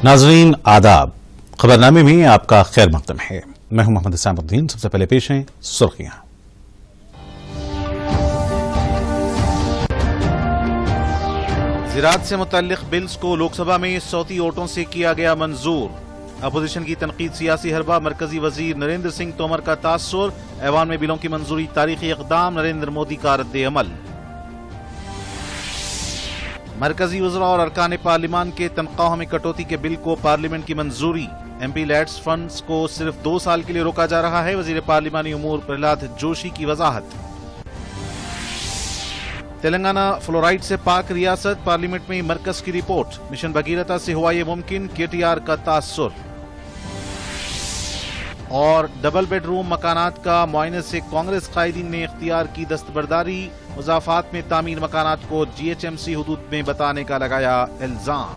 नाज़रीन आदाब, खबरनामे में आपका खैर मकदम है। मैं हूं मोहम्मद इस्लामुद्दीन। सबसे पहले पेश हैं सुर्खियां। ज़राअत से मुतल्लिक़ बिल्स को लोकसभा में सौती वोटों से किया गया मंजूर। अपोजिशन की तनकीद सियासी हरबा, मरकजी वजीर नरेंद्र सिंह तोमर का तासुर। ऐवान में बिलों की मंजूरी, तारीखी इक़दाम, नरेंद्र मोदी का रद्द अमल। मरकजी वज़रा और अरकान पार्लिमान के तनख्वाहों में कटौती के बिल को पार्लियामेंट की मंजूरी। एमपी लैट्स फंड्स को सिर्फ 2 साल के लिए रोका जा रहा है। वज़ीर पार्लिमानी उमूर प्रहलाद जोशी की वजाहत। तेलंगाना फ्लोराइड से पाक रियासत, पार्लियामेंट में मरकज की रिपोर्ट। मिशन भगीरथा से हुआ ये मुमकिन, केटीआर का तासुर। और डबल बेडरूम मकानात का मुआयने से कांग्रेस कायदीन ने इख्तियार की दस्तबरदारी। मुजाफात में तामीर मकानात को जीएचएमसी हुदूद में बताने का लगाया इल्जाम।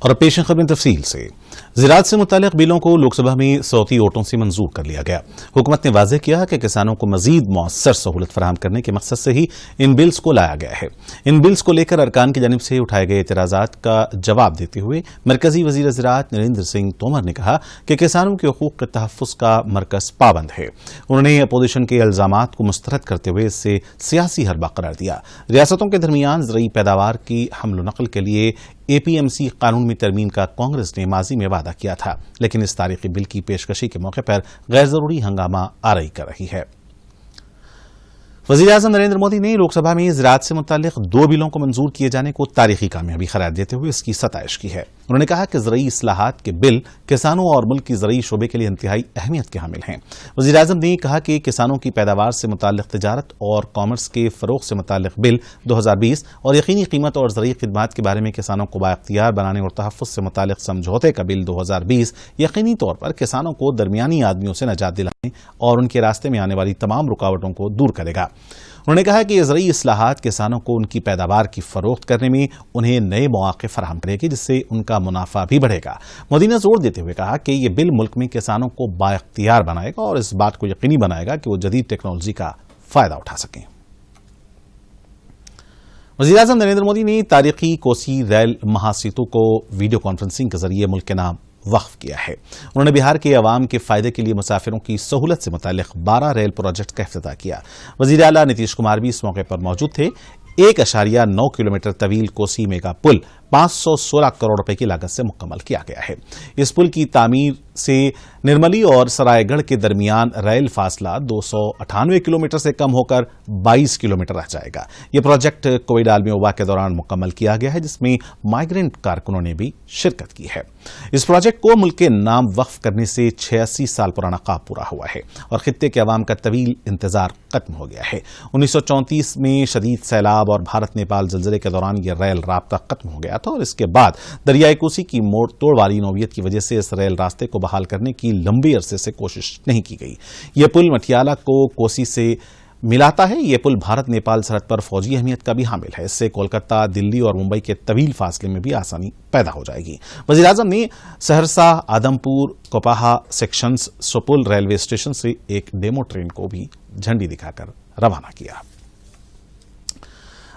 और पेश खबरें तफसील से। ज़राअत से मुतालिक बिलों को लोकसभा में सौती वोटों से मंजूर कर लिया गया। हुकूमत ने वाज़ेह किया कि किसानों को मजीद मौसर सहूलत फराहम करने के मकसद से ही इन बिल्स को लाया गया है। इन बिल्स को लेकर अरकान की जानिब से उठाए गए एतराज़ात का जवाब देते हुए मरकजी वज़ीर ज़राअत नरेंद्र सिंह तोमर ने कहा कि किसानों के हुकूक के तहफ़्फ़ुज़ का मरकज़ पाबंद है। उन्होंने अपोजिशन के इल्ज़ामात को मुस्तरद करते हुए इससे सियासी हरबा करार दिया। रियासतों के दरमियान ज़रई पैदावार की हमल नकल के लिए एपीएमसी कानून में तरमीम का कांग्रेस ने माजी में वादा किया था, लेकिन इस तारीखी बिल की पेशकशी के मौके पर गैर जरूरी हंगामा आरई कर रही है। वज़ीर-ए-आज़म नरेंद्र मोदी ने लोकसभा में ज़राअत से मुताल्लिक़ 2 बिलों को मंजूर किए जाने को तारीखी कामयाबी करार देते हुए इसकी सताइश की है। उन्होंने कहा कि ज़रई इस्लाहात के बिल किसानों और मुल्क की ज़रई शोबे के लिए इंतहाई अहमियत के हामिल हैं। वज़ीर-ए-आज़म ने कहा कि किसानों की पैदावार से मुताल्लिक़ तिजारत और कॉमर्स के फ़रोग़ से मुताल्लिक़ बिल 2020 और यकीनी कीमत और ज़रई खिदमात के बारे में किसानों को बाइख्तियार बनाने और तहफ़्फ़ुज़ से मुताल्लिक़ समझौते का बिल 2020 यकीनी तौर पर किसानों को दरमियानी आदमियों से निजात दिलाने और उनके रास्ते में आने वाली तमाम रुकावटों को दूर करेगा। उन्होंने कहा कि ज़रई इस्लाहात किसानों को उनकी पैदावार की फरोख्त करने में उन्हें नए मौके फराहम करेगी, जिससे उनका मुनाफा भी बढ़ेगा। मोदी ने जोर देते हुए कहा कि ये बिल मुल्क में किसानों को बाइख्तियार बनाएगा और इस बात को यकीनी बनाएगा कि वो जदीद टेक्नोलॉजी का फायदा उठा सकें। वज़ीर-ए-आज़म नरेंद्र मोदी ने तारीखी कोसी रेल महासेतु को वीडियो कॉन्फ्रेंसिंग के जरिए मुल्क के नाम वक्फ किया है। उन्होंने बिहार के अवाम के फायदे के लिए मुसाफिरों की सहूलत से मुताल्लिक़ 12 रेल प्रोजेक्ट का इफ्तिताह किया। वज़ीर आला नीतीश कुमार भी इस मौके पर मौजूद थे। 1.9 किलोमीटर तवील कोसी मेगा पुल 516 करोड़ रुपए की लागत से मुकम्मल किया गया है। इस पुल की तामीर से निर्मली और सरायगढ़ के दरमियान रेल फासला 298 किलोमीटर से कम होकर 22 किलोमीटर रह जाएगा। यह प्रोजेक्ट कोविड आलमी वबा के दौरान मुकम्मल किया गया है, जिसमें माइग्रेंट कारकुनों ने भी शिरकत की है। इस प्रोजेक्ट को मुल्क के नाम वक्फ करने से 86 साल पुराना ख्वाब पूरा हुआ है और खित्ते के अवाम का तवील इंतजार खत्म हो गया है। 1934 में शदीद सैलाब और भारत नेपाल जलजले के दौरान यह रेल राब्ता खत्म हो गया था और इसके बाद दरियाई कोसी की मोड़ तोड़ वाली नौयत की वजह से इस रेल रास्ते को बहाल करने की लंबी अरसे से कोशिश नहीं की गई। यह पुल मटियाला को कोसी से मिलाता है। यह पुल भारत नेपाल सरहद पर फौजी अहमियत का भी हामिल है। इससे कोलकाता, दिल्ली और मुंबई के तवील फासले में भी आसानी पैदा हो जाएगी। वज़ीर-ए-आज़म ने सहरसा, आदमपुर, कोपाहा सेक्शंस सुपुल रेलवे स्टेशन से एक डेमो ट्रेन को भी झंडी दिखाकर रवाना किया।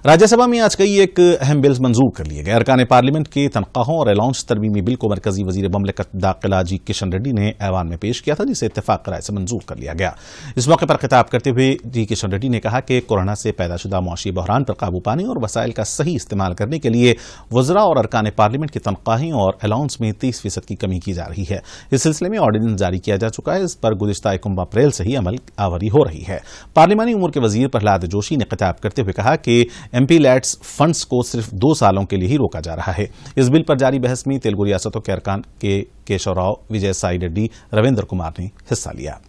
राज्यसभा में आज कई एक अहम बिल्स मंजूर कर लिए गए। अरकान पार्लियामेंट के तनख्वाहों और अलाउंस तरमीमी बिल को मरकजी वजीर ममलिकत दाखिला जी किशन रेड्डी ने ऐवान में पेश किया था, जिसे इत्तेफाक राय से मंजूर कर लिया गया। इस मौके पर खिताब करते हुए जी किशन रेड्डी ने कहा कि कोरोना से पैदाशुदा मुआशी बहरान पर काबू पाने और वसाइल का सही इस्तेमाल करने के लिए वज़रा और अरकान पार्लियामेंट की तनख्वाहें और अलाउंस में 30% की कमी की जा रही है। इस सिलसिले में ऑर्डिनेंस जारी किया जा चुका है। इस पर गुज़िश्ता 1 अप्रैल से ही अमल आवरी हो रही है। पार्लिमानी उमूर के वजीर प्रहलाद जोशी ने खिताब करते हुए कहा कि एमपी लैट्स फंड्स को सिर्फ 2 सालों के लिए ही रोका जा रहा है। इस बिल पर जारी बहस में तेलुगु रियासतों के अरकान के केशव राव, विजय साई रेड्डी, रविंद्र कुमार ने हिस्सा लिया।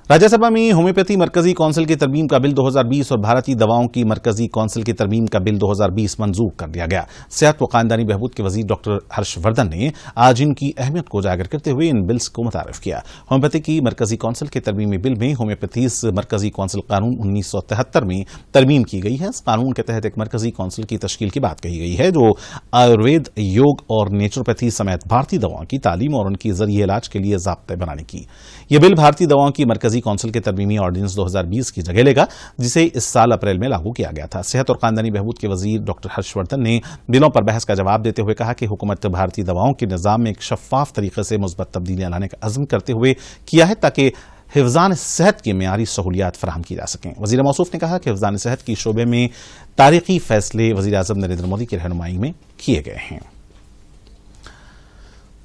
राज्यसभा में होम्योपैथी मरकजी कौंसिल की तरमीम का बिल 2020 और भारतीय दवाओं की मरकजी कौंसिल की तरमीम का बिल 2020 मंजूर कर दिया गया। सेहत व खानदानी बहबूद के वजीर डॉक्टर हर्षवर्धन ने आज इनकी अहमियत को उजागर करते हुए इन बिल्स को मुतारिफ किया। होम्योपैथी की मरकजी कौंसिल के तरमीमी बिल में होम्योपैथी मरकजी कौंसिल कानून 1973 में तरमीम की गई है। इस कानून के तहत एक मरकजी कौंसिल की तश्कील की बात कही गई है जो आयुर्वेद, योग और नेचुरोपैथी समेत भारतीय दवाओं की तालीम और उनकी जरिए इलाज के लिए ज़ाब्ते बनाने की। यह बिल भारतीय दवाओं की मरकजी کونسل کے ترمیمی آرڈیننس 2020 کی جگہ لے گا جسے اس سال اپریل میں لاگو کیا گیا تھا۔ صحت اور خاندانی بہبود کے وزیر ڈاکٹر ہرش وردھن نے بلوں پر بحث کا جواب دیتے ہوئے کہا کہ حکومت بھارتی دواؤں کے نظام میں ایک شفاف طریقے سے مثبت تبدیلیاں لانے کا عزم کرتے ہوئے کیا ہے تاکہ حفظان صحت کی معیاری سہولیات فراہم کی جا سکیں۔ وزیر موصوف نے کہا کہ حفظان صحت کی شعبے میں تاریخی فیصلے وزیر اعظم نریندر مودی کی رہنمائی میں کیے گئے ہیں۔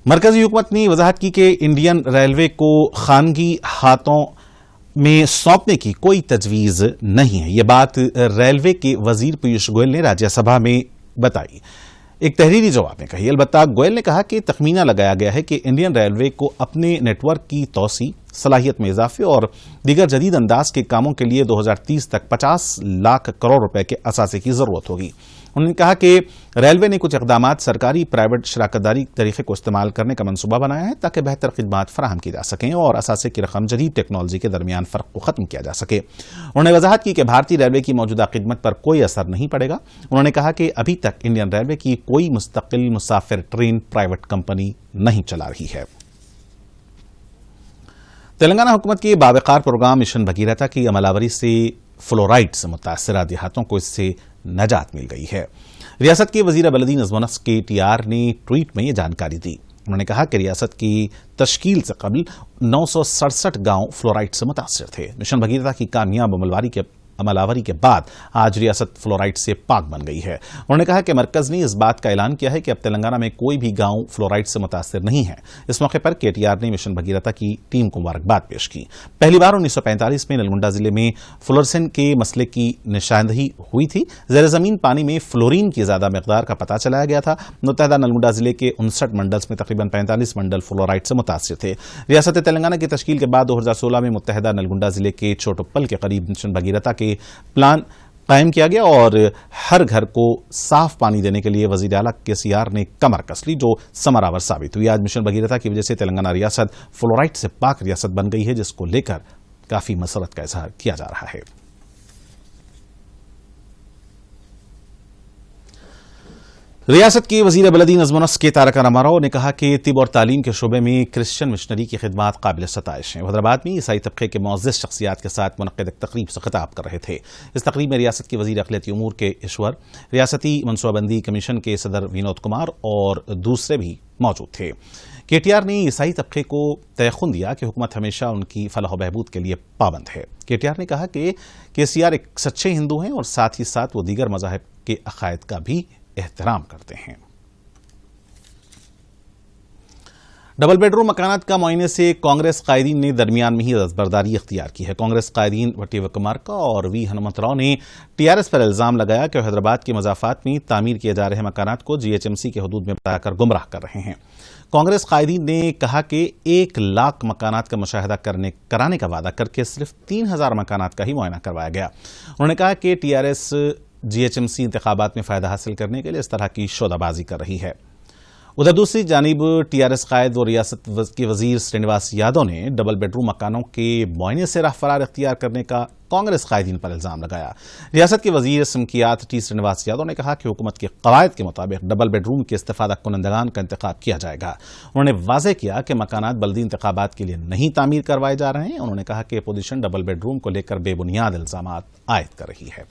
مرکزی حکومت نے وضاحت کی کہ انڈین ریلوے کو خانگی ہاتھوں میں سونپنے کی کوئی تجویز نہیں ہے۔ یہ بات ریلوے کے وزیر پیوش گوئل نے راجیہ سبھا میں بتائی، ایک تحریری جواب میں کہی۔ البتہ گوئل نے کہا کہ تخمینہ لگایا گیا ہے کہ انڈین ریلوے کو اپنے نیٹ ورک کی توسیع، صلاحیت میں اضافے اور دیگر جدید انداز کے کاموں کے لیے 2030 تک 50 لاکھ کروڑ روپے کے اثاثے کی ضرورت ہوگی۔ انہوں نے کہا کہ ریلوے نے کچھ اقدامات سرکاری پرائیویٹ شراکت داری طریقے کو استعمال کرنے کا منصوبہ بنایا ہے تاکہ بہتر خدمات فراہم کی جا سکیں اور اثاثے کی رقم جدید ٹیکنالوجی کے درمیان فرق کو ختم کیا جا سکے۔ انہوں نے وضاحت کی کہ بھارتی ریلوے کی موجودہ خدمت پر کوئی اثر نہیں پڑے گا۔ انہوں نے کہا کہ ابھی تک انڈین ریلوے کی کوئی مستقل مسافر ٹرین پرائیویٹ کمپنی نہیں چلا رہی ہے۔ تلنگانہ حکومت کے باوقار پروگرام مشن بھگیرتا کی عمل آوری سے فلورائڈ سے متاثرہ دیہاتوں کو اس سے نجات مل گئی ہے۔ ریاست کے وزیر بلدی نظم و نسق KTR نے ٹویٹ میں یہ جانکاری دی۔ انہوں نے کہا کہ ریاست کی تشکیل سے قبل 967 گاؤں فلورائڈ سے متاثر تھے۔ مشن بھگیرتا کی کامیاب عمل آوری کے بعد آج ریاست فلورائڈ سے پاک بن گئی ہے۔ انہوں نے کہا کہ مرکز نے اس بات کا اعلان کیا ہے کہ اب تلنگانہ میں کوئی بھی گاؤں فلورائڈ سے متاثر نہیں ہے۔ اس موقع پر KTR نے مشن بھگیرتا کی ٹیم کو مبارکباد پیش کی۔ پہلی بار 1945 میں نلگنڈا ضلع میں فلورسن کے مسئلے کی نشاندہی ہوئی تھی۔ زیر زمین پانی میں فلورین کی زیادہ مقدار کا پتہ چلایا گیا تھا۔ متحدہ نلگنڈا ضلع کے 59 منڈلز میں تقریباً 45 منڈل فلورائڈ سے متاثر تھے۔ ریاست تلنگانہ کی تشکیل کے بعد 2016 میں متحدہ نلگنڈا ضلع کے چھوٹپل کے قریب مشن بھگیرتا کے پلان قائم کیا گیا اور ہر گھر کو صاف پانی دینے کے لیے وزیر اعلیٰ KCR نے کمر کس لی، جو ثمر آور ثابت ہوئی۔ آج مشن بھگیرتا کی وجہ سے تلنگانہ ریاست فلورائڈ سے پاک ریاست بن گئی ہے، جس کو لے کر کافی مسرت کا اظہار کیا جا رہا ہے۔ ریاست کے وزیر بلدی نظم و نسق تارک راما راؤ نے کہا کہ طب اور تعلیم کے شعبے میں کرسچن مشنری کی خدمات قابل ستائش ہیں۔ حیدرآباد میں عیسائی طبقے کے معزز شخصیات کے ساتھ منعقد ایک تقریب سے خطاب کر رہے تھے۔ اس تقریب میں ریاست کے وزیر اقلیتی امور کے ایشور، ریاستی منصوبہ بندی کمیشن کے صدر ونود کمار اور دوسرے بھی موجود تھے۔ KTR نے عیسائی طبقے کو تیقن دیا کہ حکومت ہمیشہ ان کی فلاح و بہبود کے لیے پابند ہے۔ KTR نے کہا کہ KCR ایک سچے ہندو ہیں اور ساتھ ہی ساتھ وہ دیگر مذاہب کے عقائد کا بھی احترام کرتے ہیں۔ ڈبل بیڈ روم مکانات کا معائنے سے کانگریس قائدین نے درمیان میں ہی دستبرداری اختیار کی ہے۔ کانگریس قائدین وٹی وکرمارکا اور وی ہنمنت راؤ نے TRS پر الزام لگایا کہ حیدرآباد کے مضافات میں تعمیر کیے جا رہے مکانات کو GHMC کے حدود میں بتا کر گمراہ کر رہے ہیں۔ کانگریس قائدین نے کہا کہ 1 لاکھ مکانات کا مشاہدہ کرانے کا وعدہ کر کے صرف 3000 مکانات کا ہی معائنہ کروایا گیا۔ انہوں نے کہا کہ TRS GHMC انتخابات میں فائدہ حاصل کرنے کے لیے اس طرح کی شودہ بازی کر رہی ہے۔ ادھر دوسری جانب TRS قائد و ریاست کے وزیر سرینواس یادو نے ڈبل بیڈ روم مکانوں کے معائنے سے راہ فرار اختیار کرنے کا کانگریس قائدین پر الزام لگایا۔ ریاست کے وزیر سمکیات T سرینواس یادو نے کہا کہ حکومت کے قواعد کے مطابق ڈبل بیڈ روم کے استفادہ کنندگان کا انتخاب کیا جائے گا۔ انہوں نے واضح کیا کہ مکانات بلدی انتخابات کے لیے نہیں تعمیر کروائے جا رہے ہیں۔ انہوں نے کہا کہ اپوزیشن ڈبل بیڈ روم کو لے کر بے بنیاد الزامات عائد کر رہی ہے۔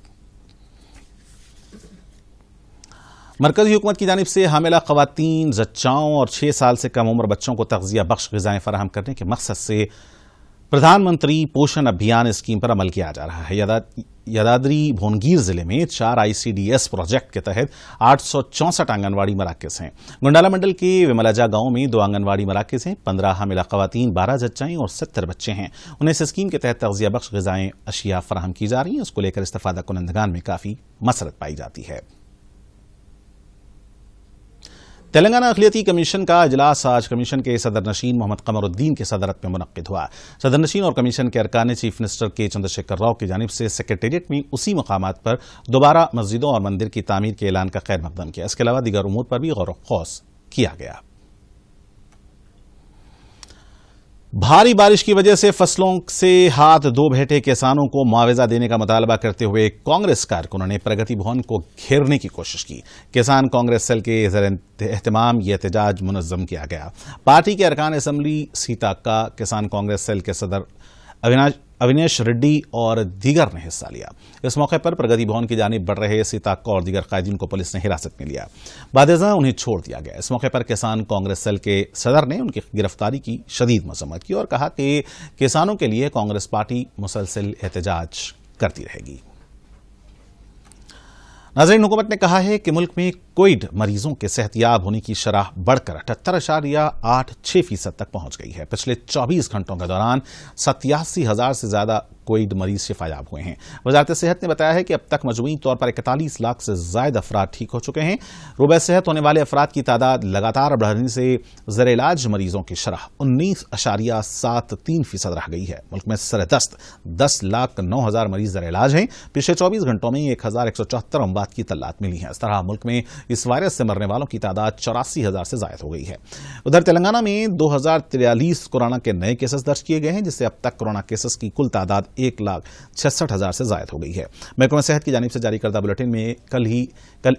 مرکزی حکومت کی جانب سے حاملہ خواتین، زچاؤں اور 6 سال سے کم عمر بچوں کو تغذیہ بخش غذائیں فراہم کرنے کے مقصد سے پردھان منتری پوشن ابھیان اسکیم پر عمل کیا جا رہا ہے۔ یادادری بھونگیر ضلع میں 4 ICDS پروجیکٹ کے تحت 864 آنگنواڑی مراکز ہیں۔ گنڈالہ منڈل کے وملاجا گاؤں میں 2 آنگنواڑی مراکز ہیں۔ 15 حاملہ خواتین، 12 زچائیں اور 70 بچے ہیں۔ انہیں اس اسکیم کے تحت تغذیہ بخش غذائیں اشیاء فراہم کی جا رہی ہیں۔ اس کو لے کر استفادہ کنندگان میں کافی مسرت پائی جاتی ہے۔ تلنگانہ اقلیتی کمیشن کا اجلاس آج کمیشن کے صدر نشین محمد قمر الدین کی صدارت میں منعقد ہوا۔ صدر نشین اور کمیشن کے ارکان نے چیف منسٹر کے چندرشیکھر راؤ کی جانب سے سیکریٹریٹ میں اسی مقامات پر دوبارہ مسجدوں اور مندر کی تعمیر کے اعلان کا خیر مقدم کیا۔ اس کے علاوہ دیگر امور پر بھی غور و خوض کیا گیا۔ بھاری بارش کی وجہ سے فصلوں سے ہاتھ دھو بیٹھے کسانوں کو معاوضہ دینے کا مطالبہ کرتے ہوئے کانگریس کارکنوں نے پرگتی بھون کو گھیرنے کی کوشش کی۔ کسان کانگریس سیل کے زیر اہتمام یہ احتجاج منظم کیا گیا۔ پارٹی کے ارکان اسمبلی سیتا کا کسان کانگریس سیل کے صدر अविनेश रेड्डी और दीगर ने हिस्सा लिया। इस मौके पर प्रगति भवन की जानिब बढ़ रहे सीताक्का और दीगर कायदीन को पुलिस ने हिरासत में लिया। बादशाह उन्हें छोड़ दिया गया। इस मौके पर किसान कांग्रेस सेल के सदर ने उनकी गिरफ्तारी की शदीद मजम्मत की और कहा कि किसानों के लिए कांग्रेस पार्टी मुसलसल एहतजाज करती रहेगी। नाज़रीन, हुकूमत ने कहा है कि मुल्क में कोविड मरीजों के सेहतयाब होने की शरह बढ़कर 78.86% तक पहुंच गई है। पिछले 24 घंटों के दौरान 87,000 से ज्यादा कोविड मरीज शिफायाब हुए हैं। वजारत सेहत ने बताया है कि अब तक मजमूई तौर पर 41 लाख से ज्यादा अफराद ठीक हो चुके हैं। रोबे सेहत होने वाले अफराद की तादाद लगातार बढ़ने से ज़ेर इलाज मरीजों की शरह 19.73% रह गई है। मुल्क में सरदस्त 10,09,000 मरीज ज़ेर इलाज हैं। पिछले 24 घंटों में 1,174 अमवात की तल्लात मिली हैं। इस तरह मुल्क में इस वायरस से मरने वालों की तादाद 84,000 से जायद हो गई है। उधर तेलंगाना में 2,043 कोरोना के नए केसेस दर्ज किए गए हैं, जिससे अब तक कोरोना केसेस की कुल तादाद 1,66,000 से जायद हो गई है। महकमा सेहत की जानिब से जारी करदा बुलेटिन में कल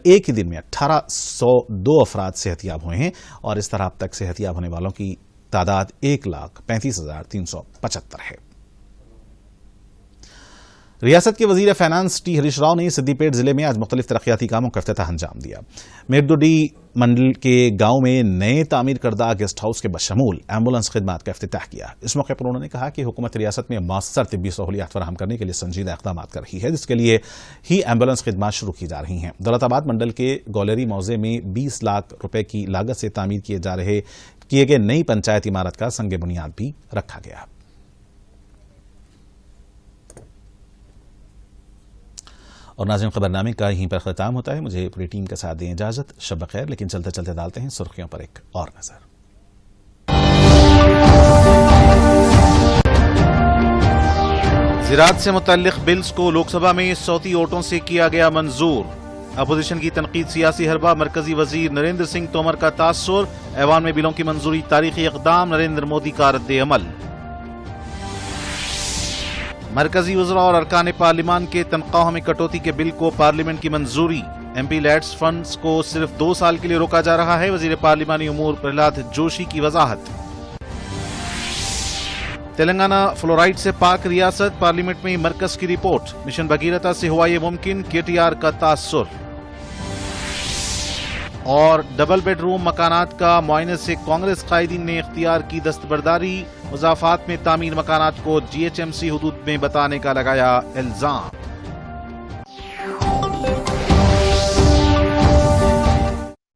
एक ही दिन में 1,802 अफराद सेहतियाब हुए हैं और इस तरह अब तक सेहतियाब होने वालों की तादाद 1,35,375 है। रियासत के वजीर फाइनेंस टी हरीश राव ने सिद्दीपेट जिले में आज मुख्तलिफ तरक्याती कामों का इफ्तिताह अंजाम दिया। मेरदुडी मंडल के गांव में नए तामीर करदा गेस्ट हाउस के बशमूल एम्बुलेंस खिदमात का इफ्तिताह किया। इस मौके पर उन्होंने कहा कि हुकूमत रियासत में मौसर तिब्बी सहूलियात फराहम करने के लिए संजीदा इक़दाम कर रही है, जिसके लिए ही एम्बुलेंस खिदमात शुरू की जा रही हैं। दौलताबाद मंडल के गौलेरी मौजे में 20 लाख रुपए की लागत से तामीर किए गए नई पंचायत इमारत का संग बुनियाद भी रखा गया। और नाज़रीन, खबरनामे का यहीं पर ख़त्म होता है। मुझे पूरी टीम के साथ दें इजाज़त। शब खैर। लेकिन चलते चलते डालते हैं सुर्खियों पर एक और नज़र। ज़राअत से मुतल्लिक़ बिल्स को लोकसभा में सौती वोटों से किया गया मंजूर। अपोजिशन की तनकीद सियासी हरबा। मरकजी वजीर नरेंद्र सिंह तोमर का तासुर। ऐवान में बिलों की मंजूरी तारीखी इक़दाम। नरेंद्र मोदी का रद्द अमल। मरकजी वज़रा और अरकान पार्लिमान के तनख्वाहों में कटौती के बिल को पार्लियामेंट की मंजूरी। एमपी लैट्स फंड्स को सिर्फ 2 साल के लिए रोका जा रहा है। वजीर पार्लिमानी उमूर प्रहलाद जोशी की वजाहत। तेलंगाना फ्लोराइड से पाक रियासत। पार्लियामेंट में मरकज की रिपोर्ट। मिशन भगीरथा से हुआ ये मुमकिन। केटीआर का तासुर। और डबल बेडरूम मकानात का मुआयने से कांग्रेस कायदीन ने इख्तियार की दस्तबरदारी। मुजाफात में तामीर मकानात को जीएचएमसी हुदूद में बताने का लगाया इल्जाम।